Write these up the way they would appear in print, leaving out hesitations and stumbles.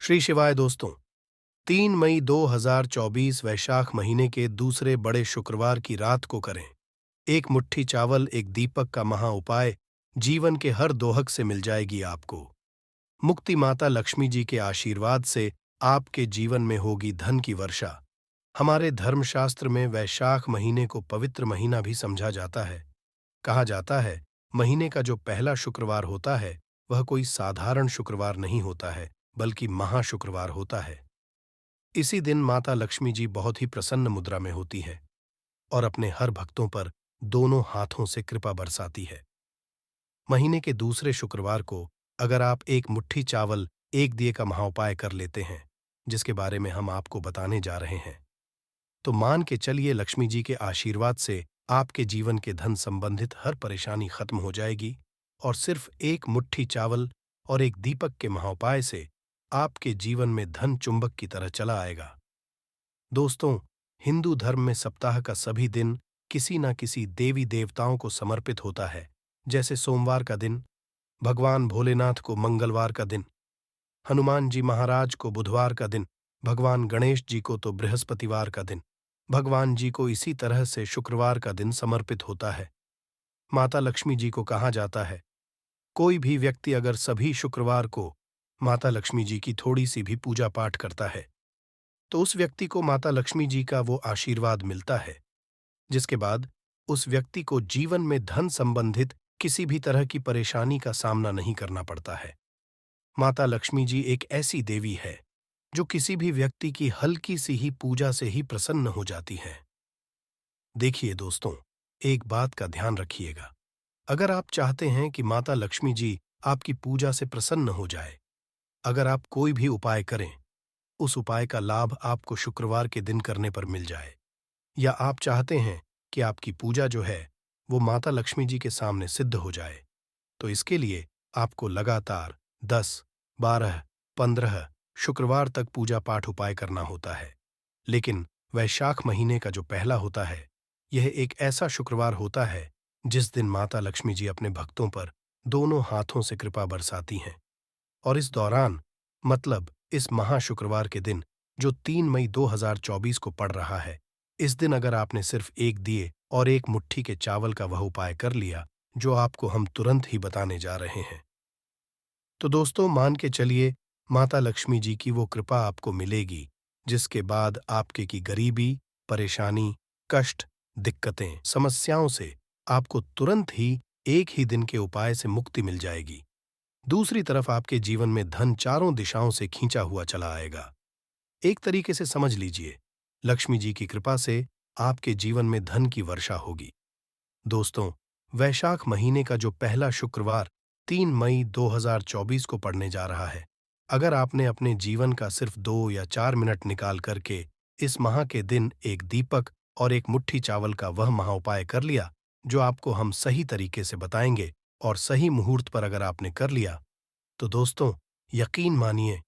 श्री शिवाय दोस्तों। 3 मई 2024 वैशाख महीने के दूसरे बड़े शुक्रवार की रात को करें। एक मुट्ठी चावल एक दीपक का महा उपाय जीवन के हर दोहक से मिल जाएगी आपको। मुक्ति माता लक्ष्मी जी के आशीर्वाद से आपके जीवन में होगी धन की वर्षा। हमारे धर्मशास्त्र में वैशाख महीने को पवित्र महीना भी समझा जाता है। कहा जाता है महीने का जो पहला शुक्रवार होता है वह कोई साधारण शुक्रवार नहीं होता है बल्कि महाशुक्रवार होता है। इसी दिन माता लक्ष्मी जी बहुत ही प्रसन्न मुद्रा में होती है और अपने हर भक्तों पर दोनों हाथों से कृपा बरसाती है। महीने के दूसरे शुक्रवार को अगर आप एक मुट्ठी चावल एक दिए का महाउपाय कर लेते हैं, जिसके बारे में हम आपको बताने जा रहे हैं, तो मान के चलिए लक्ष्मी जी के आशीर्वाद से आपके जीवन के धन संबंधित हर परेशानी खत्म हो जाएगी और सिर्फ एक मुट्ठी चावल और एक दीपक के महाउपाय से आपके जीवन में धन चुंबक की तरह चला आएगा। दोस्तों, हिंदू धर्म में सप्ताह का सभी दिन किसी न किसी देवी देवताओं को समर्पित होता है, जैसे सोमवार का दिन भगवान भोलेनाथ को, मंगलवार का दिन हनुमान जी महाराज को, बुधवार का दिन भगवान गणेश जी को, तो बृहस्पतिवार का दिन भगवान जी को, इसी तरह से शुक्रवार का दिन समर्पित होता है। माता लक्ष्मी जी को कहा जाता है कोई भी व्यक्ति अगर सभी शुक्रवार को माता लक्ष्मी जी की थोड़ी सी भी पूजा पाठ करता है तो उस व्यक्ति को माता लक्ष्मी जी का वो आशीर्वाद मिलता है, जिसके बाद उस व्यक्ति को जीवन में धन संबंधित किसी भी तरह की परेशानी का सामना नहीं करना पड़ता है। माता लक्ष्मी जी एक ऐसी देवी है जो किसी भी व्यक्ति की हल्की सी ही पूजा से ही प्रसन्न हो जाती है। देखिए दोस्तों, एक बात का ध्यान रखिएगा। अगर आप चाहते हैं कि माता लक्ष्मी जी आपकी पूजा से प्रसन्न हो जाए, अगर आप कोई भी उपाय करें, उस उपाय का लाभ आपको शुक्रवार के दिन करने पर मिल जाए, या आप चाहते हैं कि आपकी पूजा जो है वो माता लक्ष्मी जी के सामने सिद्ध हो जाए, तो इसके लिए आपको लगातार 10, 12, 15 शुक्रवार तक पूजा पाठ उपाय करना होता है। लेकिन वैशाख महीने का जो पहला होता है, यह एक ऐसा शुक्रवार होता है जिस दिन माता लक्ष्मी जी अपने भक्तों पर दोनों हाथों से कृपा बरसाती हैं। और इस दौरान, मतलब इस महाशुक्रवार के दिन जो 3 मई 2024 को पड़ रहा है, इस दिन अगर आपने सिर्फ एक दिए और एक मुट्ठी के चावल का वह उपाय कर लिया जो आपको हम तुरंत ही बताने जा रहे हैं, तो दोस्तों मान के चलिए माता लक्ष्मी जी की वो कृपा आपको मिलेगी, जिसके बाद आपके की गरीबी, परेशानी, कष्ट, दिक्कतें, समस्याओं से आपको तुरंत ही एक ही दिन के उपाय से मुक्ति मिल जाएगी। दूसरी तरफ आपके जीवन में धन चारों दिशाओं से खींचा हुआ चला आएगा। एक तरीके से समझ लीजिए, लक्ष्मी जी की कृपा से आपके जीवन में धन की वर्षा होगी। दोस्तों, वैशाख महीने का जो पहला शुक्रवार 3 मई 2024 को पड़ने जा रहा है, अगर आपने अपने जीवन का सिर्फ 2 या 4 मिनट निकाल करके इस माह के दिन एक दीपक और एक मुट्ठी चावल का वह महाउपाय कर लिया जो आपको हम सही तरीके से बताएंगे, और सही मुहूर्त पर अगर आपने कर लिया, तो दोस्तों यकीन मानिए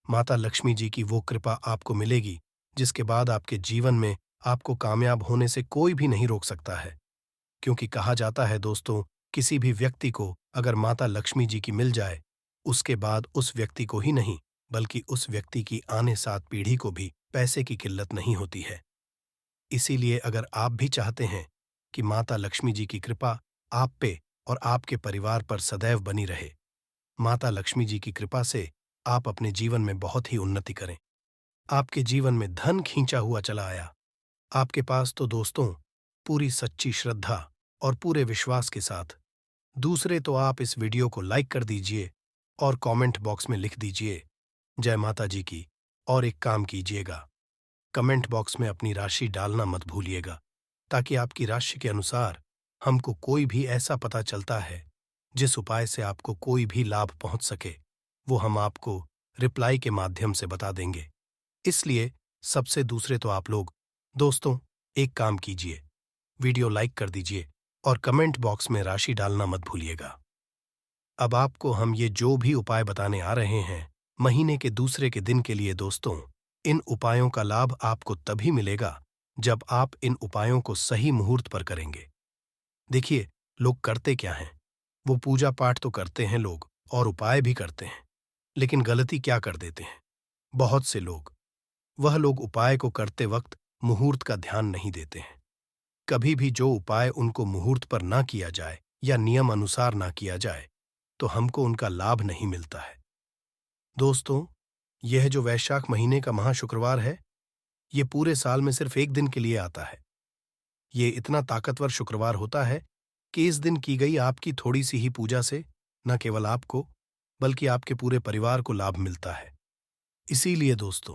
माता लक्ष्मी जी की वो कृपा आपको मिलेगी, जिसके बाद आपके जीवन में आपको कामयाब होने से कोई भी नहीं रोक सकता है। क्योंकि कहा जाता है दोस्तों, किसी भी व्यक्ति को अगर माता लक्ष्मी जी की मिल जाए, उसके बाद उस व्यक्ति को ही नहीं बल्कि उस व्यक्ति की आने 7 पीढ़ी को भी पैसे की किल्लत नहीं होती है। इसीलिए अगर आप भी चाहते हैं कि माता लक्ष्मी जी की कृपा आप पे और आपके परिवार पर सदैव बनी रहे, माता लक्ष्मी जी की कृपा से आप अपने जीवन में बहुत ही उन्नति करें, आपके जीवन में धन खींचा हुआ चला आया आपके पास, तो दोस्तों पूरी सच्ची श्रद्धा और पूरे विश्वास के साथ दूसरे तो आप इस वीडियो को लाइक कर दीजिए और कमेंट बॉक्स में लिख दीजिए जय माता जी की। और एक काम कीजिएगा, कमेंट बॉक्स में अपनी राशि डालना मत भूलिएगा, ताकि आपकी राशि के अनुसार हमको कोई भी ऐसा पता चलता है जिस उपाय से आपको कोई भी लाभ पहुंच सके, वो हम आपको रिप्लाई के माध्यम से बता देंगे। इसलिए सबसे दूसरे तो आप लोग दोस्तों एक काम कीजिए, वीडियो लाइक कर दीजिए और कमेंट बॉक्स में राशि डालना मत भूलिएगा। अब आपको हम ये जो भी उपाय बताने आ रहे हैं महीने के दूसरे के दिन के लिए, दोस्तों इन उपायों का लाभ आपको तभी मिलेगा जब आप इन उपायों को सही मुहूर्त पर करेंगे। देखिए, लोग करते क्या हैं, वो पूजा पाठ तो करते हैं लोग और उपाय भी करते हैं, लेकिन गलती क्या कर देते हैं, बहुत से लोग, वह लोग उपाय को करते वक्त मुहूर्त का ध्यान नहीं देते हैं। कभी भी जो उपाय उनको मुहूर्त पर ना किया जाए या नियम अनुसार ना किया जाए, तो हमको उनका लाभ नहीं मिलता है। दोस्तों, यह जो वैशाख महीने का महाशुक्रवार है, ये पूरे साल में सिर्फ एक दिन के लिए आता है। ये इतना ताकतवर शुक्रवार होता है कि इस दिन की गई आपकी थोड़ी सी ही पूजा से न केवल आपको, बल्कि आपके पूरे परिवार को लाभ मिलता है। इसीलिए दोस्तों,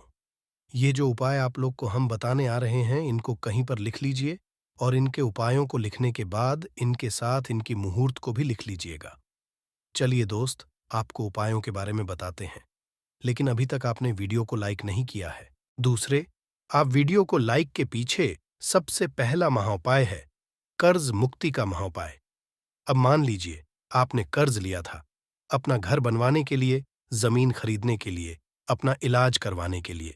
ये जो उपाय आप लोग को हम बताने आ रहे हैं, इनको कहीं पर लिख लीजिए और इनके उपायों को लिखने के बाद इनके साथ इनकी मुहूर्त को भी लिख लीजिएगा। चलिए दोस्त, आपको उपायों के बारे में बताते हैं। लेकिन अभी तक आपने वीडियो को लाइक नहीं किया है। दूसरे, आप वीडियो को लाइक के पीछे सबसे पहला महाउपाय है कर्ज मुक्ति का महाउपाय। अब मान लीजिए आपने कर्ज लिया था अपना घर बनवाने के लिए, जमीन खरीदने के लिए, अपना इलाज करवाने के लिए,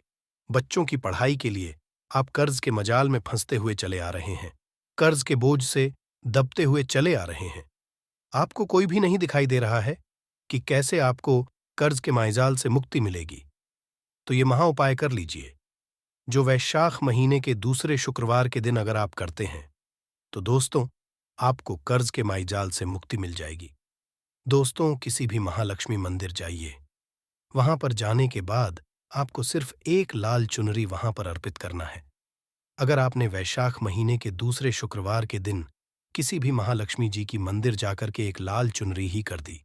बच्चों की पढ़ाई के लिए। आप कर्ज के मजाल में फंसते हुए चले आ रहे हैं, कर्ज के बोझ से दबते हुए चले आ रहे हैं। आपको कोई भी नहीं दिखाई दे रहा है कि कैसे आपको कर्ज के माइजाल से मुक्ति मिलेगी। तो ये महाउपाय कर लीजिए, जो वैशाख महीने के दूसरे शुक्रवार के दिन अगर आप करते हैं, तो दोस्तों, आपको कर्ज के माइजाल से मुक्ति मिल जाएगी। दोस्तों, किसी भी महालक्ष्मी मंदिर जाइए। वहां पर जाने के बाद आपको सिर्फ एक लाल चुनरी वहां पर अर्पित करना है। अगर आपने वैशाख महीने के दूसरे शुक्रवार के दिन किसी भी महालक्ष्मी जी की मंदिर जाकर के एक लाल चुनरी ही कर दी,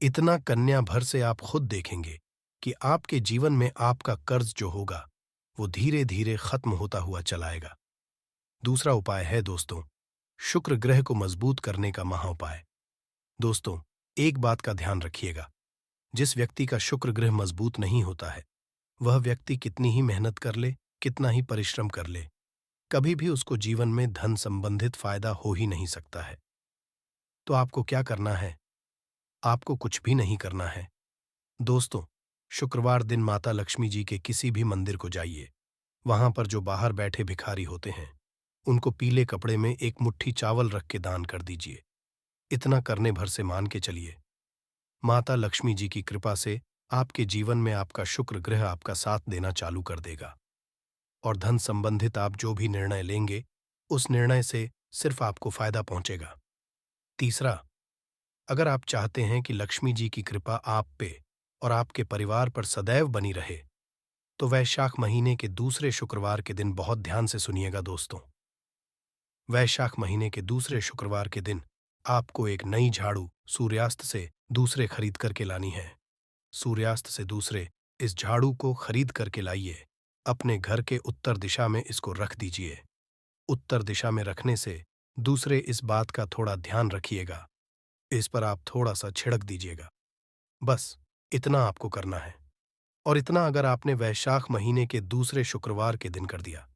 इतना कन्या भर से आप खुद देखेंगे कि आपके जीवन में आपका कर्ज जो होगा, वो धीरे धीरे खत्म होता हुआ चलाएगा। दूसरा उपाय है दोस्तों, शुक्र ग्रह को मजबूत करने का महाउपाय। दोस्तों, एक बात का ध्यान रखिएगा, जिस व्यक्ति का शुक्र ग्रह मजबूत नहीं होता है, वह व्यक्ति कितनी ही मेहनत कर ले, कितना ही परिश्रम कर ले, कभी भी उसको जीवन में धन संबंधित फायदा हो ही नहीं सकता है। तो आपको क्या करना है? आपको कुछ भी नहीं करना है। दोस्तों, शुक्रवार दिन माता लक्ष्मी जी के किसी भी मंदिर को जाइए। वहां पर जो बाहर बैठे भिखारी होते हैं, उनको पीले कपड़े में एक मुट्ठी चावल रख के दान कर दीजिए। इतना करने भर से मान के चलिए, माता लक्ष्मी जी की कृपा से आपके जीवन में आपका शुक्र ग्रह आपका साथ देना चालू कर देगा और धन संबंधित आप जो भी निर्णय लेंगे, उस निर्णय से सिर्फ आपको फायदा पहुंचेगा। तीसरा, अगर आप चाहते हैं कि लक्ष्मी जी की कृपा आप पे और आपके परिवार पर सदैव बनी रहे, तो वैशाख महीने के दूसरे शुक्रवार के दिन बहुत ध्यान से सुनिएगा दोस्तों। वैशाख महीने के दूसरे शुक्रवार के दिन आपको एक नई झाड़ू सूर्यास्त से दूसरे खरीद करके लानी है। सूर्यास्त से दूसरे इस झाड़ू को खरीद करके लाइए। अपने घर के उत्तर दिशा में इसको रख दीजिए। उत्तर दिशा में रखने से दूसरे इस बात का थोड़ा ध्यान रखिएगा, इस पर आप थोड़ा सा छिड़क दीजिएगा। बस इतना आपको करना है। और इतना अगर आपने वैशाख महीने के दूसरे शुक्रवार के दिन कर दिया,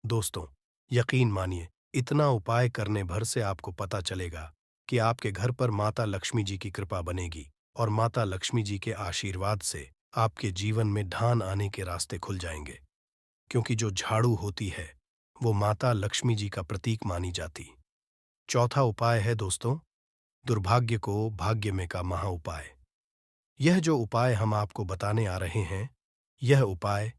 दोस्तों, यकीन मानिए, इतना उपाय करने भर से आपको पता चलेगा कि आपके घर पर माता लक्ष्मी जी की कृपा बनेगी और माता लक्ष्मी जी के आशीर्वाद से आपके जीवन में धान आने के रास्ते खुल जाएंगे। क्योंकि जो झाड़ू होती है, वो माता लक्ष्मी जी का प्रतीक मानी जाती। चौथा उपाय है दोस्तों, दुर्भाग्य को भाग्य में का महाउपाय। यह जो उपाय हम आपको बताने आ रहे हैं, यह उपाय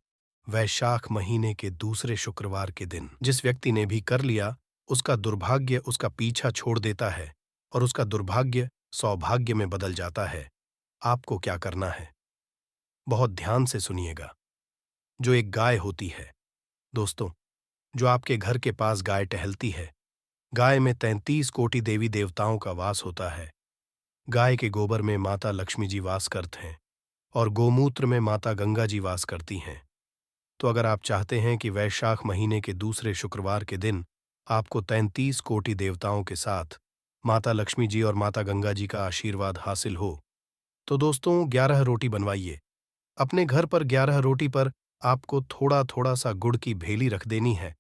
वैशाख महीने के दूसरे शुक्रवार के दिन जिस व्यक्ति ने भी कर लिया, उसका दुर्भाग्य उसका पीछा छोड़ देता है और उसका दुर्भाग्य सौभाग्य में बदल जाता है। आपको क्या करना है? बहुत ध्यान से सुनिएगा। जो एक गाय होती है दोस्तों, जो आपके घर के पास गाय टहलती है, गाय में 33 कोटि देवी देवताओं का वास होता है। गाय के गोबर में माता लक्ष्मी जी वास करते हैं और गोमूत्र में माता गंगा जी वास करती हैं। तो अगर आप चाहते हैं कि वैशाख महीने के दूसरे शुक्रवार के दिन आपको 33 कोटि देवताओं के साथ माता लक्ष्मी जी और माता गंगा जी का आशीर्वाद हासिल हो, तो दोस्तों 11 रोटी बनवाइए। अपने घर पर 11 रोटी पर आपको थोड़ा थोड़ा सा गुड़ की भेली रख देनी है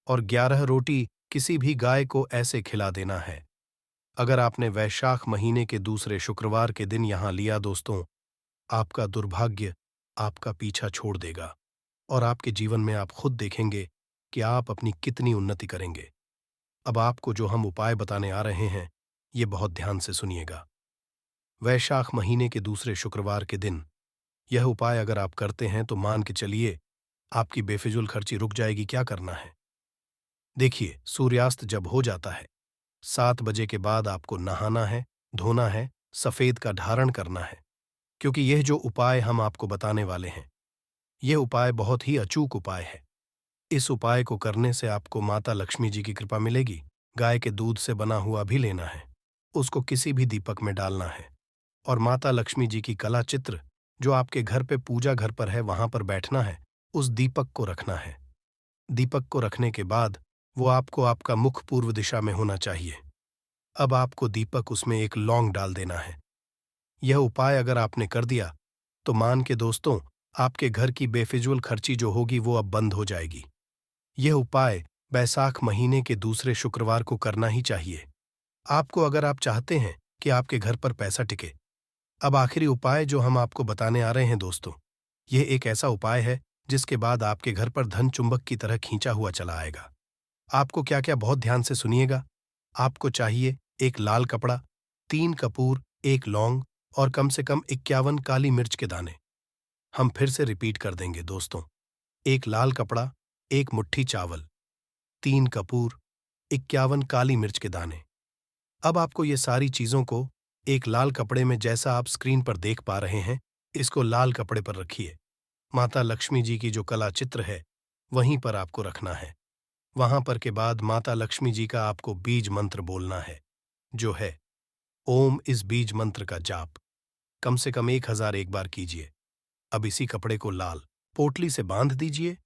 और 11 रोटी किसी भी गाय को ऐसे खिला देना है। अगर आपने वैशाख महीने के दूसरे शुक्रवार के दिन यहां लिया दोस्तों, आपका दुर्भाग्य आपका पीछा छोड़ देगा और आपके जीवन में आप खुद देखेंगे कि आप अपनी कितनी उन्नति करेंगे। अब आपको जो हम उपाय बताने आ रहे हैं, ये बहुत ध्यान से सुनिएगा। वैशाख महीने के दूसरे शुक्रवार के दिन यह उपाय अगर आप करते हैं तो मान के चलिए आपकी बेफिजूल खर्ची रुक जाएगी। क्या करना है? देखिए, सूर्यास्त जब हो जाता है 7 बजे के बाद आपको नहाना है, धोना है, सफेद का धारण करना है, क्योंकि यह जो उपाय हम आपको बताने वाले हैं, यह उपाय बहुत ही अचूक उपाय है। इस उपाय को करने से आपको माता लक्ष्मी जी की कृपा मिलेगी। गाय के दूध से बना हुआ भी लेना है, उसको किसी भी दीपक में डालना है और माता लक्ष्मी जी की कला चित्र जो आपके घर पे पूजा घर पर है वहां पर बैठना है, उस दीपक को रखना है। दीपक को रखने के बाद वो आपको आपका मुख पूर्व दिशा में होना चाहिए। अब आपको दीपक उसमें एक लौंग डाल देना है। यह उपाय अगर आपने कर दिया तो मान के दोस्तों, आपके घर की बेफिजूल खर्ची जो होगी वो अब बंद हो जाएगी। यह उपाय बैसाख महीने के दूसरे शुक्रवार को करना ही चाहिए आपको, अगर आप चाहते हैं कि आपके घर पर पैसा टिके। अब आखिरी उपाय जो हम आपको बताने आ रहे हैं दोस्तों, यह एक ऐसा उपाय है जिसके बाद आपके घर पर धन चुंबक की तरह खींचा हुआ चला आएगा। आपको क्या क्या, बहुत ध्यान से सुनिएगा। आपको चाहिए एक लाल कपड़ा, 3 कपूर, एक लौंग और कम से कम 51 काली मिर्च के दाने। हम फिर से रिपीट कर देंगे दोस्तों, एक लाल कपड़ा, एक मुट्ठी चावल, 3 कपूर, 51 काली मिर्च के दाने। अब आपको ये सारी चीजों को एक लाल कपड़े में, जैसा आप स्क्रीन पर देख पा रहे हैं, इसको लाल कपड़े पर रखिए। माता लक्ष्मी जी की जो कला चित्र है वहीं पर आपको रखना है। वहां पर के बाद माता लक्ष्मी जी का आपको बीज मंत्र बोलना है, जो है ओम। इस बीज मंत्र का जाप कम से कम 1001 बार कीजिए। अब इसी कपड़े को लाल पोटली से बांध दीजिए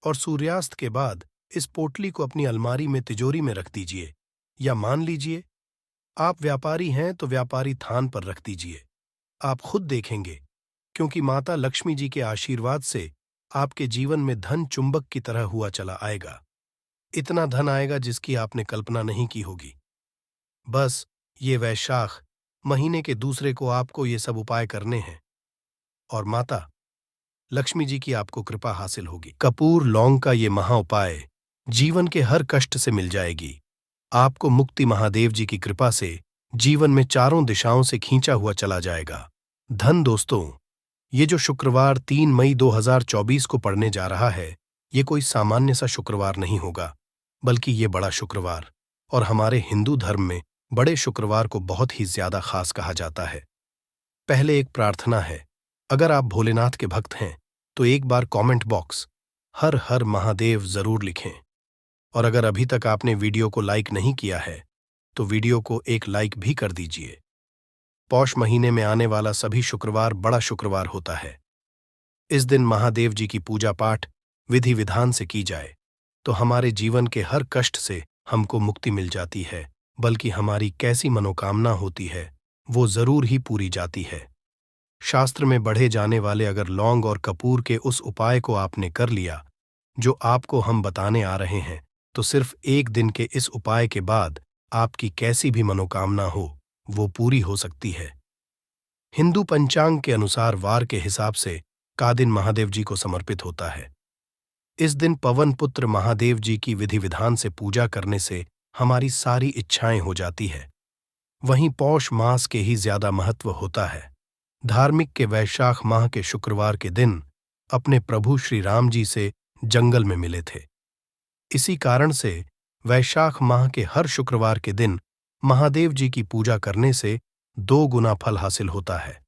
और सूर्यास्त के बाद इस पोटली को अपनी अलमारी में, तिजोरी में रख दीजिए, या मान लीजिए आप व्यापारी हैं तो व्यापारी थान पर रख दीजिए। आप खुद देखेंगे, क्योंकि माता लक्ष्मी जी के आशीर्वाद से आपके जीवन में धन चुंबक की तरह हुआ चला आएगा। इतना धन आएगा जिसकी आपने कल्पना नहीं की होगी। बस ये वैशाख महीने के दूसरे को आपको ये सब उपाय करने हैं और माता लक्ष्मी जी की आपको कृपा हासिल होगी। कपूर लौंग का ये महा उपाय जीवन के हर कष्ट से मिल जाएगी। आपको मुक्ति महादेव जी की कृपा से जीवन में चारों दिशाओं से खींचा हुआ चला जाएगा। धन दोस्तों, ये जो शुक्रवार 3 मई 2024 को पड़ने जा रहा है, ये कोई सामान्य सा शुक्रवार नहीं होगा, बल्कि ये बड़ा शुक्रवार, और हमारे हिंदू धर्म में बड़े शुक्रवार को बहुत ही ज्यादा खास कहा जाता है। पहले एक प्रार्थना है, अगर आप भोलेनाथ के भक्त हैं तो एक बार कमेंट बॉक्स हर हर महादेव जरूर लिखें, और अगर अभी तक आपने वीडियो को लाइक नहीं किया है तो वीडियो को एक लाइक भी कर दीजिए। पौष महीने में आने वाला सभी शुक्रवार बड़ा शुक्रवार होता है। इस दिन महादेव जी की पूजा पाठ विधि विधान से की जाए तो हमारे जीवन के हर कष्ट से हमको मुक्ति मिल जाती है, बल्कि हमारी कैसी मनोकामना होती है वो जरूर ही पूरी जाती है। शास्त्र में बढ़े जाने वाले अगर लौंग और कपूर के उस उपाय को आपने कर लिया जो आपको हम बताने आ रहे हैं, तो सिर्फ एक दिन के इस उपाय के बाद आपकी कैसी भी मनोकामना हो वो पूरी हो सकती है। हिंदू पंचांग के अनुसार वार के हिसाब से का दिन महादेव जी को समर्पित होता है। इस दिन पवन पुत्र महादेव जी की विधि विधान से पूजा करने से हमारी सारी इच्छाएं हो जाती है। वहीं पौष मास के ही ज्यादा महत्व होता है। धार्मिक के वैशाख माह के शुक्रवार के दिन अपने प्रभु श्री राम जी से जंगल में मिले थे। इसी कारण से वैशाख माह के हर शुक्रवार के दिन महादेव जी की पूजा करने से 2 गुना फल हासिल होता है।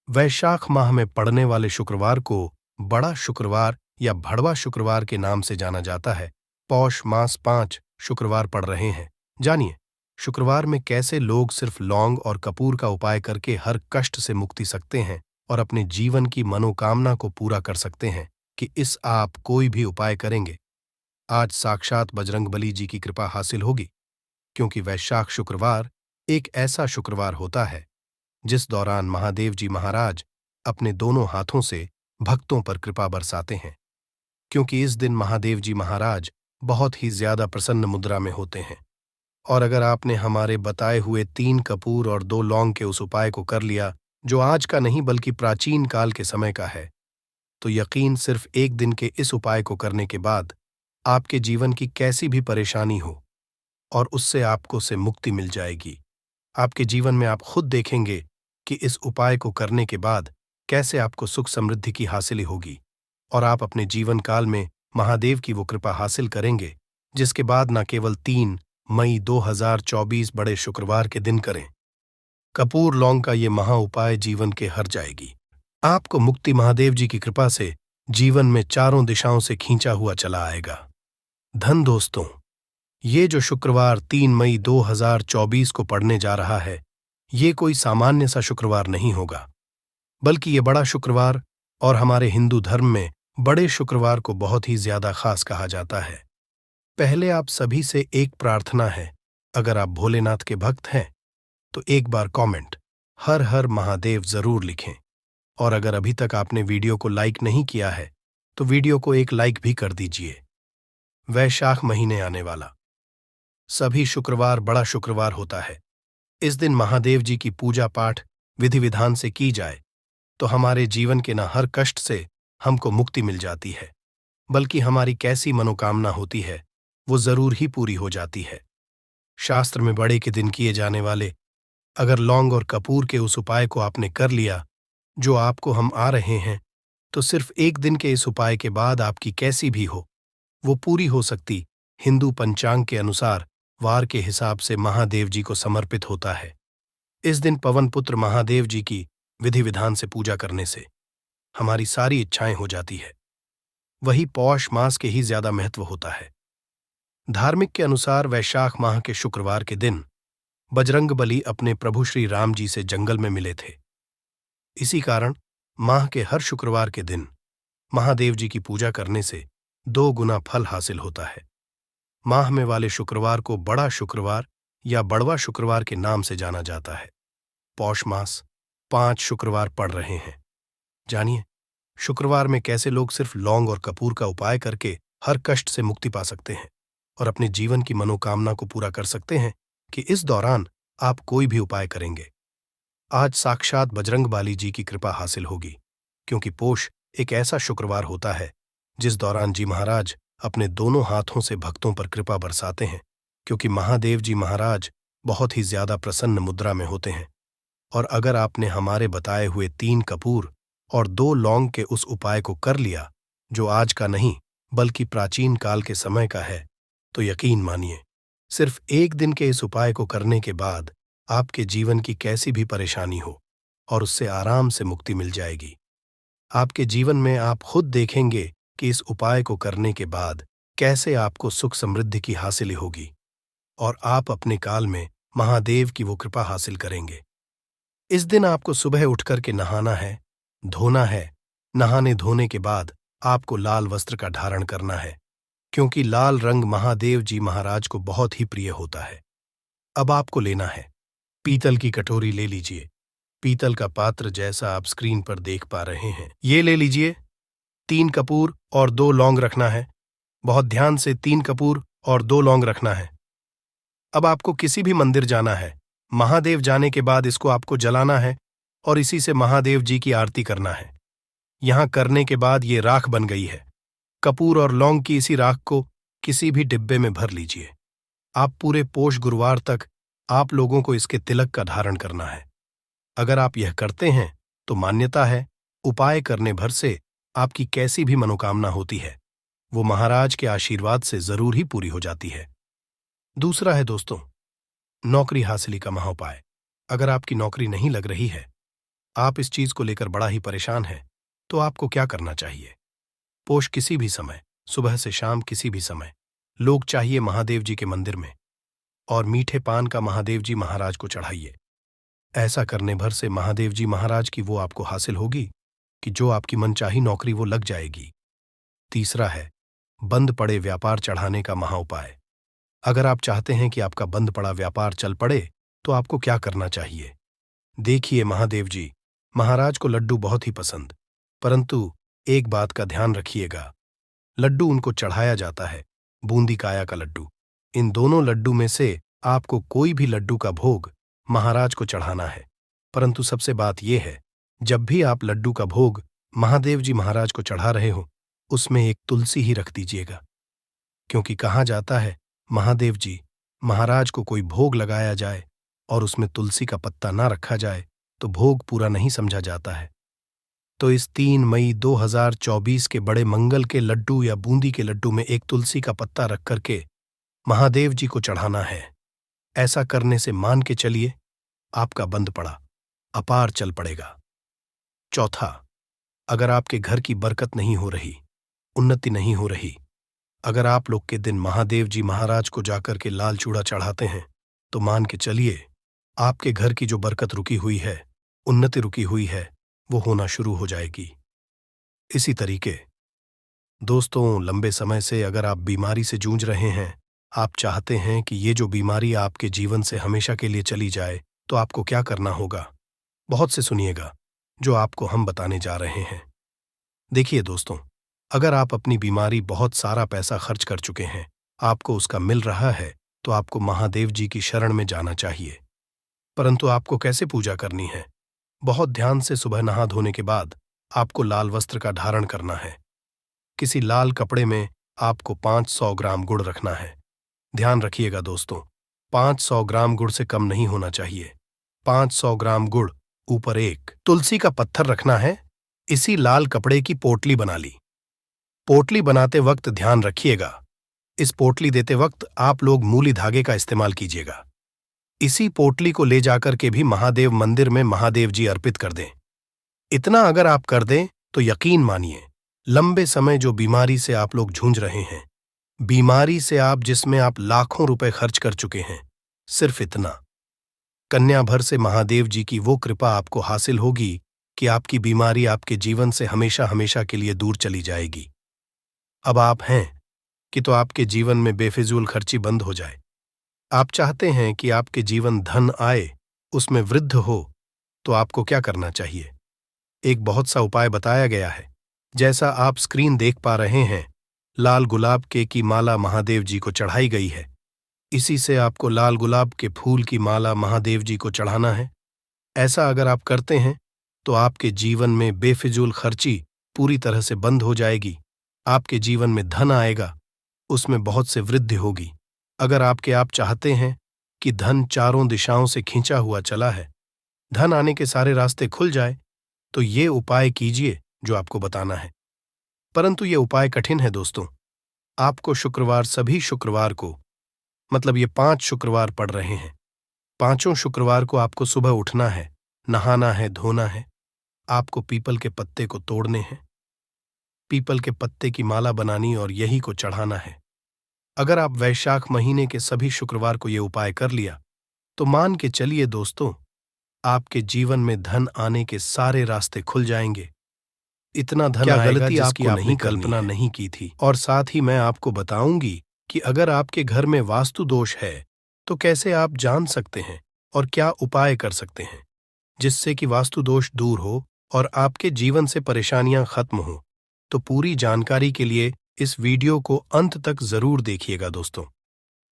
वैशाख माह में पड़ने वाले शुक्रवार को बड़ा शुक्रवार या भड़वा शुक्रवार के नाम से जाना जाता है। पौष मास 5 शुक्रवार पड़ रहे हैं। जानिए शुक्रवार में कैसे लोग सिर्फ लौंग और कपूर का उपाय करके हर कष्ट से मुक्ति सकते हैं और अपने जीवन की मनोकामना को पूरा कर सकते हैं। कि इस आप कोई भी उपाय करेंगे, आज साक्षात बजरंगबली जी की कृपा हासिल होगी, क्योंकि वैशाख शुक्रवार एक ऐसा शुक्रवार होता है जिस दौरान महादेव जी महाराज अपने दोनों हाथों से भक्तों पर कृपा बरसाते हैं। क्योंकि इस दिन महादेव जी महाराज बहुत ही ज्यादा प्रसन्न मुद्रा में होते हैं। और अगर आपने हमारे बताए हुए 3 कपूर और 2 लौंग के उस उपाय को कर लिया, जो आज का नहीं बल्कि प्राचीन काल के समय का है, तो यकीन सिर्फ एक दिन के इस उपाय को करने के बाद आपके जीवन की कैसी भी परेशानी हो और उससे आपको से मुक्ति मिल जाएगी। आपके जीवन में आप खुद देखेंगे कि इस उपाय को करने के बाद कैसे आपको सुख समृद्धि की हासिली होगी और आप अपने जीवन काल में महादेव की वो कृपा हासिल करेंगे जिसके बाद न केवल 3 मई 2024 बड़े शुक्रवार के दिन करें। कपूर लौंग का ये महा उपाय जीवन के हर जाएगी। आपको मुक्ति महादेव जी की कृपा से जीवन में चारों दिशाओं से खींचा हुआ चला आएगा। धन दोस्तों, ये जो शुक्रवार 3 मई 2024 को पड़ने जा रहा है, ये कोई सामान्य सा शुक्रवार नहीं होगा, बल्कि ये बड़ा शुक्रवार और हमारे हिंदू धर्म में बड़े शुक्रवार को बहुत ही ज्यादा खास कहा जाता है। पहले आप सभी से एक प्रार्थना है, अगर आप भोलेनाथ के भक्त हैं तो एक बार कमेंट हर हर महादेव जरूर लिखें, और अगर अभी तक आपने वीडियो को लाइक नहीं किया है तो वीडियो को एक लाइक भी कर दीजिए। वैशाख महीने आने वाला सभी शुक्रवार बड़ा शुक्रवार होता है। इस दिन महादेव जी की पूजा पाठ विधि विधान से की जाए तो हमारे जीवन के न हर कष्ट से हमको मुक्ति मिल जाती है, बल्कि हमारी कैसी मनोकामना होती है वो जरूर ही पूरी हो जाती है। शास्त्र में बड़े के दिन किए जाने वाले अगर लौंग और कपूर के उस उपाय को आपने कर लिया जो आपको हम आ रहे हैं, तो सिर्फ एक दिन के इस उपाय के बाद आपकी कैसी भी हो वो पूरी हो सकती हिंदू पंचांग के अनुसार वार के हिसाब से महादेव जी को समर्पित होता है। इस दिन पवन पुत्र महादेव जी की विधि विधान से पूजा करने से हमारी सारी इच्छाएं हो जाती है। वही पौष मास के ही ज्यादा महत्व होता है। धार्मिक के अनुसार वैशाख माह के शुक्रवार के दिन बजरंगबली अपने प्रभु श्री राम जी से जंगल में मिले थे। इसी कारण माह के हर शुक्रवार के दिन महादेव जी की पूजा करने से 2 गुना फल हासिल होता है। माह में वाले शुक्रवार को बड़ा शुक्रवार या बड़वा शुक्रवार के नाम से जाना जाता है। पौष मास 5 शुक्रवार पड़ रहे हैं। जानिए शुक्रवार में कैसे लोग सिर्फ लौंग और कपूर का उपाय करके हर कष्ट से मुक्ति पा सकते हैं और अपने जीवन की मनोकामना को पूरा कर सकते हैं कि इस दौरान आप कोई भी उपाय करेंगे। आज साक्षात बजरंगबली जी की कृपा हासिल होगी, क्योंकि पोष एक ऐसा शुक्रवार होता है जिस दौरान जी महाराज अपने दोनों हाथों से भक्तों पर कृपा बरसाते हैं, क्योंकि महादेव जी महाराज बहुत ही ज्यादा प्रसन्न मुद्रा में होते हैं। और अगर आपने हमारे बताए हुए 3 कपूर और 2 लौंग के उस उपाय को कर लिया जो आज का नहीं बल्कि प्राचीन काल के समय का है, तो यकीन मानिए सिर्फ एक दिन के इस उपाय को करने के बाद आपके जीवन की कैसी भी परेशानी हो और उससे आराम से मुक्ति मिल जाएगी। आपके जीवन में आप खुद देखेंगे कि इस उपाय को करने के बाद कैसे आपको सुख समृद्धि की हासिल होगी और आप अपने काल में महादेव की वो कृपा हासिल करेंगे। इस दिन आपको सुबह उठकर के नहाना है, धोना है। नहाने धोने के बाद आपको लाल वस्त्र का धारण करना है, क्योंकि लाल रंग महादेव जी महाराज को बहुत ही प्रिय होता है। अब आपको लेना है पीतल की कटोरी ले लीजिए। पीतल का पात्र जैसा आप स्क्रीन पर देख पा रहे हैं ये ले लीजिए। 3 कपूर और 2 लौंग रखना है। बहुत ध्यान से 3 कपूर और 2 लौंग रखना है। अब आपको किसी भी मंदिर जाना है। महादेव जाने के बाद इसको आपको जलाना है और इसी से महादेव जी की आरती करना है। यहां करने के बाद ये राख बन गई है। कपूर और लौंग की इसी राख को किसी भी डिब्बे में भर लीजिए। आप पूरे पोष गुरुवार तक आप लोगों को इसके तिलक का धारण करना है। अगर आप यह करते हैं तो मान्यता है उपाय करने भर से आपकी कैसी भी मनोकामना होती है वो महाराज के आशीर्वाद से जरूर ही पूरी हो जाती है। दूसरा है दोस्तों नौकरी हासिली का महाउपाय। अगर आपकी नौकरी नहीं लग रही है, आप इस चीज को लेकर बड़ा ही परेशान हैं, तो आपको क्या करना चाहिए? पोष किसी भी समय, सुबह से शाम किसी भी समय लोग चाहिए महादेव जी के मंदिर में और मीठे पान का महादेव जी महाराज को चढ़ाइए। ऐसा करने भर से महादेव जी महाराज की वो आपको हासिल होगी कि जो आपकी मनचाही नौकरी वो लग जाएगी। तीसरा है बंद पड़े व्यापार चढ़ाने का महाउपाय। अगर आप चाहते हैं कि आपका बंद पड़ा व्यापार चल पड़े तो आपको क्या करना चाहिए? देखिए महादेव जी महाराज को लड्डू बहुत ही पसंद, परंतु एक बात का ध्यान रखिएगा, लड्डू उनको चढ़ाया जाता है बूंदी काया का लड्डू। इन दोनों लड्डू में से आपको कोई भी लड्डू का भोग महाराज को चढ़ाना है। परंतु सबसे बात यह है, जब भी आप लड्डू का भोग महादेव जी महाराज को चढ़ा रहे हो उसमें एक तुलसी ही रख दीजिएगा, क्योंकि कहा जाता है महादेव जी महाराज को कोई भोग लगाया जाए और उसमें तुलसी का पत्ता ना रखा जाए तो भोग पूरा नहीं समझा जाता है। तो इस 3 मई 2024 के बड़े मंगल के लड्डू या बूंदी के लड्डू में एक तुलसी का पत्ता रख करके महादेव जी को चढ़ाना है। ऐसा करने से मान के चलिए आपका बंद पड़ा अपार चल पड़ेगा। चौथा, अगर आपके घर की बरकत नहीं हो रही, उन्नति नहीं हो रही, अगर आप लोग के दिन महादेव जी महाराज को जाकर के लाल चूड़ा चढ़ाते हैं, तो मान के चलिए आपके घर की जो बरकत रुकी हुई है, उन्नति रुकी हुई है, वो होना शुरू हो जाएगी। इसी तरीके दोस्तों, लंबे समय से अगर आप बीमारी से जूझ रहे हैं, आप चाहते हैं कि ये जो बीमारी आपके जीवन से हमेशा के लिए चली जाए, तो आपको क्या करना होगा? बहुत से सुनिएगा जो आपको हम बताने जा रहे हैं। देखिए दोस्तों, अगर आप अपनी बीमारी बहुत सारा पैसा खर्च कर चुके हैं, आपको उसका मिल रहा है, तो आपको महादेव जी की शरण में जाना चाहिए। परंतु आपको कैसे पूजा करनी है? बहुत ध्यान से सुबह नहा धोने के बाद आपको लाल वस्त्र का धारण करना है। किसी लाल कपड़े में आपको 500 ग्राम गुड़ रखना है। ध्यान रखिएगा दोस्तों, 500 ग्राम गुड़ से कम नहीं होना चाहिए। 500 ग्राम गुड़, ऊपर एक तुलसी का पत्थर रखना है। इसी लाल कपड़े की पोटली बना ली। पोटली बनाते वक्त ध्यान रखिएगा, इस पोटली देते वक्त आप लोग मूली धागे का इस्तेमाल कीजिएगा। इसी पोटली को ले जाकर के भी महादेव मंदिर में महादेव जी अर्पित कर दें। इतना अगर आप कर दें तो यकीन मानिए, लंबे समय जो बीमारी से आप लोग जूझ रहे हैं, बीमारी से आप जिसमें आप लाखों रुपए खर्च कर चुके हैं, सिर्फ इतना कन्या भर से महादेव जी की वो कृपा आपको हासिल होगी कि आपकी बीमारी आपके जीवन से हमेशा हमेशा के लिए दूर चली जाएगी। अब आप हैं कि तो आपके जीवन में बेफिजूल खर्ची बंद हो जाए। आप चाहते हैं कि आपके जीवन धन आए, उसमें वृद्धि हो, तो आपको क्या करना चाहिए? एक बहुत सा उपाय बताया गया है। जैसा आप स्क्रीन देख पा रहे हैं, लाल गुलाब के की माला महादेव जी को चढ़ाई गई है। इसी से आपको लाल गुलाब के फूल की माला महादेव जी को चढ़ाना है। ऐसा अगर आप करते हैं तो आपके जीवन में बेफिजूल खर्ची पूरी तरह से बंद हो जाएगी। आपके जीवन में धन आएगा, उसमें बहुत से वृद्धि होगी। अगर आप चाहते हैं कि धन चारों दिशाओं से खींचा हुआ चला है, धन आने के सारे रास्ते खुल जाए, तो ये उपाय कीजिए जो आपको बताना है। परंतु ये उपाय कठिन है दोस्तों। आपको शुक्रवार, सभी शुक्रवार को, मतलब ये 5 शुक्रवार पड़ रहे हैं, 5 शुक्रवार को आपको सुबह उठना है, नहाना है, धोना है। आपको पीपल के पत्ते को तोड़ने हैं, पीपल के पत्ते की माला बनानी और यही को चढ़ाना है। अगर आप वैशाख महीने के सभी शुक्रवार को ये उपाय कर लिया, तो मान के चलिए दोस्तों, आपके जीवन में धन आने के सारे रास्ते खुल जाएंगे। इतना धन आएगा गलती जिसकी आपने कल्पना नहीं की थी। और साथ ही मैं आपको बताऊंगी कि अगर आपके घर में वास्तु दोष है, तो कैसे आप जान सकते हैं और क्या उपाय कर सकते हैं जिससे कि वास्तु दोष दूर हो और आपके जीवन से परेशानियां खत्म हो। तो पूरी जानकारी के लिए इस वीडियो को अंत तक जरूर देखिएगा दोस्तों।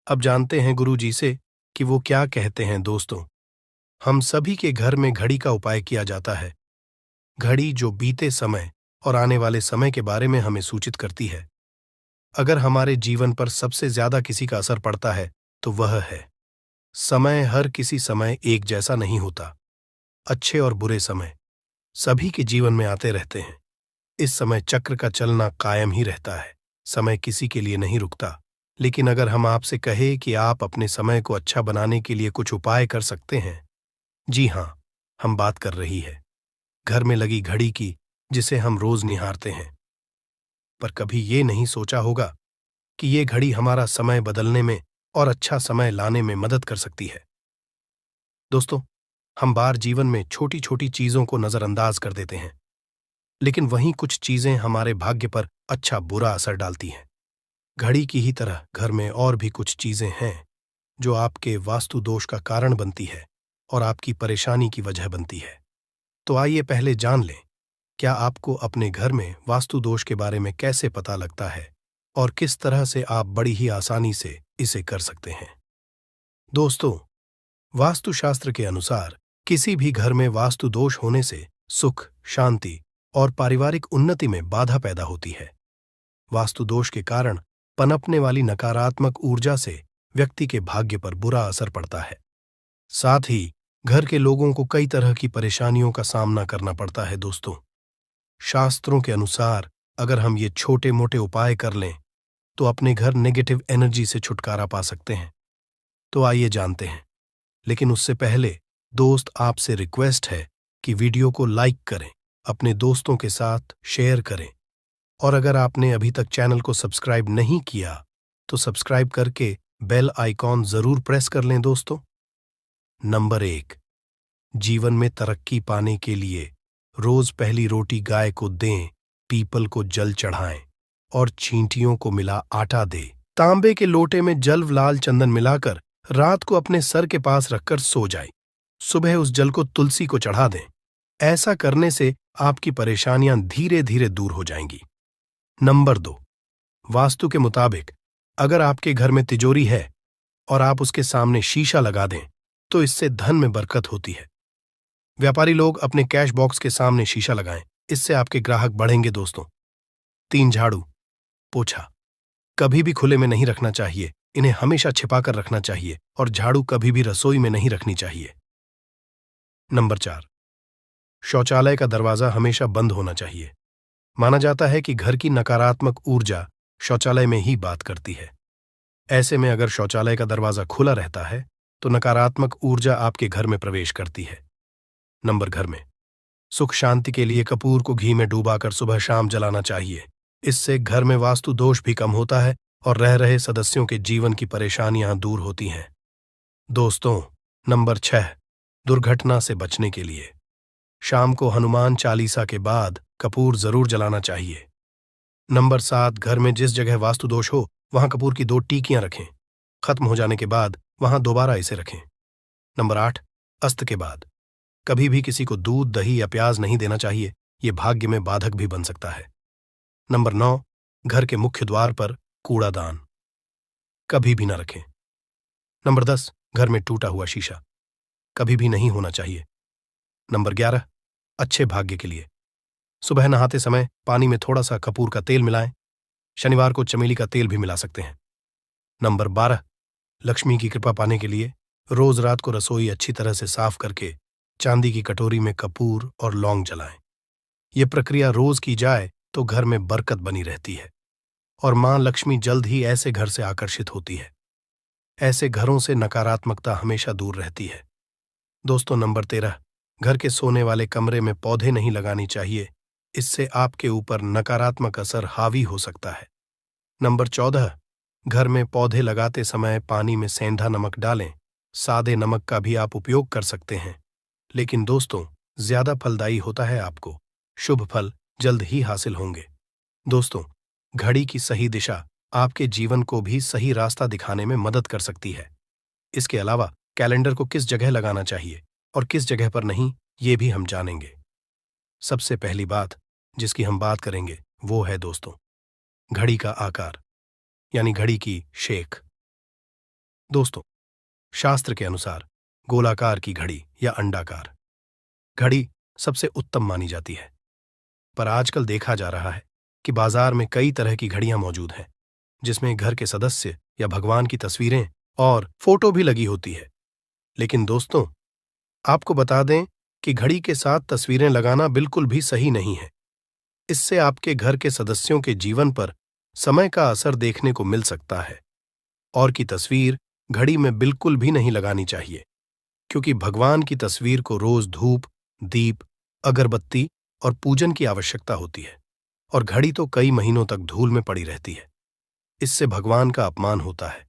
अब जानते हैं गुरु जी से कि वो क्या कहते हैं। दोस्तों, हम सभी के घर में घड़ी का उपाय किया जाता है। घड़ी जो बीते समय और आने वाले समय के बारे में हमें सूचित करती है। अगर हमारे जीवन पर सबसे ज्यादा किसी का असर पड़ता है तो वह है समय। हर किसी समय एक जैसा नहीं होता। अच्छे और बुरे समय सभी के जीवन में आते रहते हैं। इस समय चक्र का चलना कायम ही रहता है। समय किसी के लिए नहीं रुकता। लेकिन अगर हम आपसे कहें कि आप अपने समय को अच्छा बनाने के लिए कुछ उपाय कर सकते हैं, जी हाँ, हम बात कर रही है घर में लगी घड़ी की, जिसे हम रोज निहारते हैं। पर कभी ये नहीं सोचा होगा कि ये घड़ी हमारा समय बदलने में और अच्छा समय लाने में मदद कर सकती है। दोस्तों, हम बार जीवन में छोटी छोटी चीजों को नजरअंदाज कर देते हैं, लेकिन वहीं कुछ चीजें हमारे भाग्य पर अच्छा बुरा असर डालती हैं। घड़ी की ही तरह घर में और भी कुछ चीजें हैं जो आपके वास्तु दोष का कारण बनती है और आपकी परेशानी की वजह बनती है। तो आइए पहले जान लें, क्या आपको अपने घर में वास्तु दोष के बारे में कैसे पता लगता है और किस तरह से आप बड़ी ही आसानी से इसे कर सकते हैं। दोस्तों, वास्तुशास्त्र के अनुसार किसी भी घर में वास्तु दोष होने से सुख, शांति और पारिवारिक उन्नति में बाधा पैदा होती है। वास्तु दोष के कारण पनपने वाली नकारात्मक ऊर्जा से व्यक्ति के भाग्य पर बुरा असर पड़ता है। साथ ही घर के लोगों को कई तरह की परेशानियों का सामना करना पड़ता है। दोस्तों, शास्त्रों के अनुसार अगर हम ये छोटे मोटे उपाय कर लें तो अपने घर नेगेटिव एनर्जी से छुटकारा पा सकते हैं। तो आइए जानते हैं। लेकिन उससे पहले दोस्त, आपसे रिक्वेस्ट है कि वीडियो को लाइक करें, अपने दोस्तों के साथ शेयर करें, और अगर आपने अभी तक चैनल को सब्सक्राइब नहीं किया तो सब्सक्राइब करके बेल आइकॉन जरूर प्रेस कर लें दोस्तों। नंबर 1, जीवन में तरक्की पाने के लिए रोज पहली रोटी गाय को दें, पीपल को जल चढ़ाएं और चींटियों को मिला आटा दे। तांबे के लोटे में जल लाल चंदन मिलाकर रात को अपने सर के पास रखकर सो जाए। सुबह उस जल को तुलसी को चढ़ा दें। ऐसा करने से आपकी परेशानियां धीरे धीरे दूर हो जाएंगी। नंबर 2, वास्तु के मुताबिक अगर आपके घर में तिजोरी है और आप उसके सामने शीशा लगा दें तो इससे धन में बरकत होती है। व्यापारी लोग अपने कैश बॉक्स के सामने शीशा लगाएं, इससे आपके ग्राहक बढ़ेंगे दोस्तों। 3, झाड़ू पोछा कभी भी खुले में नहीं रखना चाहिए, इन्हें हमेशा छिपाकर रखना चाहिए और झाड़ू कभी भी रसोई में नहीं रखनी चाहिए। नंबर 4, शौचालय का दरवाजा हमेशा बंद होना चाहिए। माना जाता है कि घर की नकारात्मक ऊर्जा शौचालय में ही बात करती है। ऐसे में अगर शौचालय का दरवाजा खुला रहता है तो नकारात्मक ऊर्जा आपके घर में प्रवेश करती है। नंबर घर में सुख शांति के लिए कपूर को घी में डूबाकर सुबह शाम जलाना चाहिए। इससे घर में वास्तु दोष भी कम होता है और रह रहे सदस्यों के जीवन की परेशानियां दूर होती हैं। दोस्तों, नंबर 6, दुर्घटना से बचने के लिए शाम को हनुमान चालीसा के बाद कपूर जरूर जलाना चाहिए। नंबर 7, घर में जिस जगह वास्तु दोष हो वहां कपूर की 2 टीकियां रखें। खत्म हो जाने के बाद वहां दोबारा इसे रखें। नंबर 8, अस्त के बाद कभी भी किसी को दूध, दही या प्याज नहीं देना चाहिए, यह भाग्य में बाधक भी बन सकता है। नंबर 9, घर के मुख्य द्वार पर कूड़ादान कभी भी न रखें। नंबर 10, घर में टूटा हुआ शीशा कभी भी नहीं होना चाहिए। नंबर 11, अच्छे भाग्य के लिए सुबह नहाते समय पानी में थोड़ा सा कपूर का तेल मिलाएं। शनिवार को चमेली का तेल भी मिला सकते हैं। नंबर 12, लक्ष्मी की कृपा पाने के लिए रोज रात को रसोई अच्छी तरह से साफ करके चांदी की कटोरी में कपूर और लौंग जलाएं। यह प्रक्रिया रोज की जाए तो घर में बरकत बनी रहती है और मां लक्ष्मी जल्द ही ऐसे घर से आकर्षित होती है। ऐसे घरों से नकारात्मकता हमेशा दूर रहती है। दोस्तों, नंबर 13, घर के सोने वाले कमरे में पौधे नहीं लगानी चाहिए, इससे आपके ऊपर नकारात्मक असर हावी हो सकता है। नंबर 14, घर में पौधे लगाते समय पानी में सेंधा नमक डालें। सादे नमक का भी आप उपयोग कर सकते हैं, लेकिन दोस्तों ज्यादा फलदायी होता है। आपको शुभ फल जल्द ही हासिल होंगे। दोस्तों, घड़ी की सही दिशा आपके जीवन को भी सही रास्ता दिखाने में मदद कर सकती है। इसके अलावा कैलेंडर को किस जगह लगाना चाहिए और किस जगह पर नहीं, ये भी हम जानेंगे। सबसे पहली बात जिसकी हम बात करेंगे वो है दोस्तों घड़ी का आकार, यानी घड़ी की शेख। दोस्तों, शास्त्र के अनुसार गोलाकार की घड़ी या अंडाकार घड़ी सबसे उत्तम मानी जाती है, पर आजकल देखा जा रहा है कि बाजार में कई तरह की घड़ियां मौजूद हैं जिसमें घर के सदस्य या भगवान की तस्वीरें और फोटो भी लगी होती है। लेकिन दोस्तों, आपको बता दें कि घड़ी के साथ तस्वीरें लगाना बिल्कुल भी सही नहीं है। इससे आपके घर के सदस्यों के जीवन पर समय का असर देखने को मिल सकता है। और की तस्वीर घड़ी में बिल्कुल भी नहीं लगानी चाहिए, क्योंकि भगवान की तस्वीर को रोज धूप, दीप, अगरबत्ती और पूजन की आवश्यकता होती है, और घड़ी तो कई महीनों तक धूल में पड़ी रहती है। इससे भगवान का अपमान होता है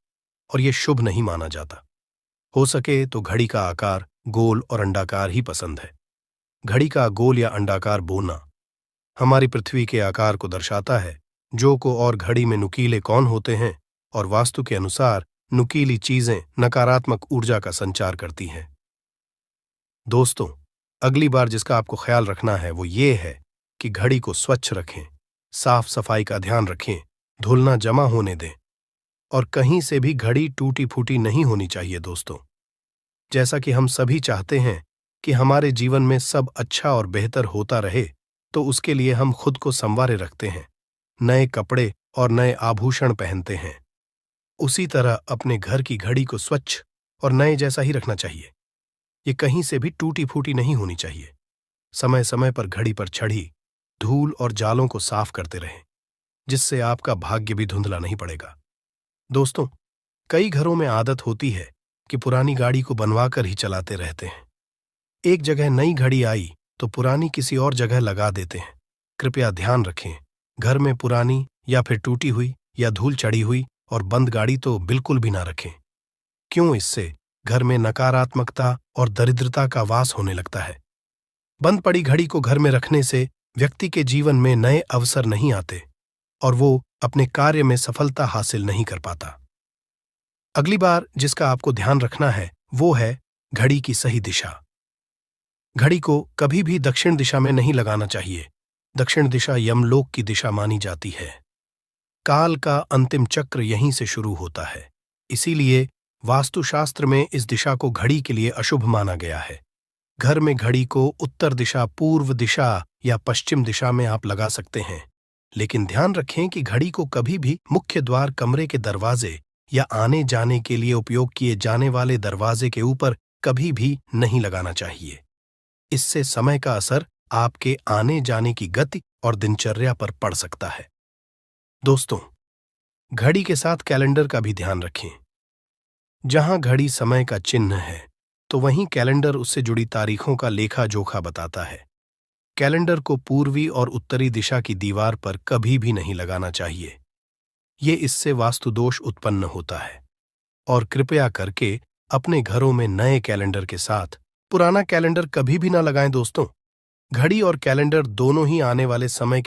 और यह शुभ नहीं माना जाता। हो सके तो घड़ी का आकार गोल और अंडाकार ही पसंद है। घड़ी का गोल या अंडाकार बोना हमारी पृथ्वी के आकार को दर्शाता है, जो को और घड़ी में नुकीले कौन होते हैं, और वास्तु के अनुसार नुकीली चीजें नकारात्मक ऊर्जा का संचार करती हैं। दोस्तों, अगली बार जिसका आपको ख्याल रखना है वो ये है कि घड़ी को स्वच्छ रखें, साफ सफाई का ध्यान रखें, धुलना जमा होने दें, और कहीं से भी घड़ी टूटी फूटी नहीं होनी चाहिए। दोस्तों, जैसा कि हम सभी चाहते हैं कि हमारे जीवन में सब अच्छा और बेहतर होता रहे, तो उसके लिए हम खुद को संवारे रखते हैं, नए कपड़े और नए आभूषण पहनते हैं। उसी तरह अपने घर की घड़ी को स्वच्छ और नए जैसा ही रखना चाहिए। ये कहीं से भी टूटी फूटी नहीं होनी चाहिए। समय समय पर घड़ी पर छड़ी धूल और जालों को साफ करते रहें, जिससे आपका भाग्य भी धुंधला नहीं पड़ेगा। दोस्तों, कई घरों में आदत होती है कि पुरानी गाड़ी को बनवा कर ही चलाते रहते हैं। एक जगह नई घड़ी आई तो पुरानी किसी और जगह लगा देते हैं। कृपया ध्यान रखें, घर में पुरानी या फिर टूटी हुई या धूल चढ़ी हुई और बंद गाड़ी तो बिल्कुल भी ना रखें। क्यों? इससे घर में नकारात्मकता और दरिद्रता का वास होने लगता है। बंद पड़ी घड़ी को घर में रखने से व्यक्ति के जीवन में नए अवसर नहीं आते और वो अपने कार्य में सफलता हासिल नहीं कर पाता। अगली बार जिसका आपको ध्यान रखना है वो है घड़ी की सही दिशा। घड़ी को कभी भी दक्षिण दिशा में नहीं लगाना चाहिए। दक्षिण दिशा यमलोक की दिशा मानी जाती है। काल का अंतिम चक्र यहीं से शुरू होता है। इसीलिए वास्तुशास्त्र में इस दिशा को घड़ी के लिए अशुभ माना गया है। घर में घड़ी को उत्तर दिशा, पूर्व दिशा या पश्चिम दिशा में आप लगा सकते हैं, लेकिन ध्यान रखें कि घड़ी को कभी भी मुख्य द्वार, कमरे के दरवाजे या आने जाने के लिए उपयोग किए जाने वाले दरवाजे के ऊपर कभी भी नहीं लगाना चाहिए। इससे समय का असर आपके आने जाने की गति और दिनचर्या पर पड़ सकता है। दोस्तों, घड़ी के साथ कैलेंडर का भी ध्यान रखें। जहां घड़ी समय का चिन्ह है, तो वहीं कैलेंडर उससे जुड़ी तारीखों का लेखा जोखा बताता है। कैलेंडर को पूर्वी और उत्तरी दिशा की दीवार पर कभी भी नहीं लगाना चाहिए। ये इससे वास्तु दोष उत्पन्न होता है। और कृपया करके अपने घरों में नए कैलेंडर के साथ पुराना कैलेंडर कभी भी ना लगाएं। दोस्तों, घड़ी और कैलेंडर दोनों ही आने वाले समय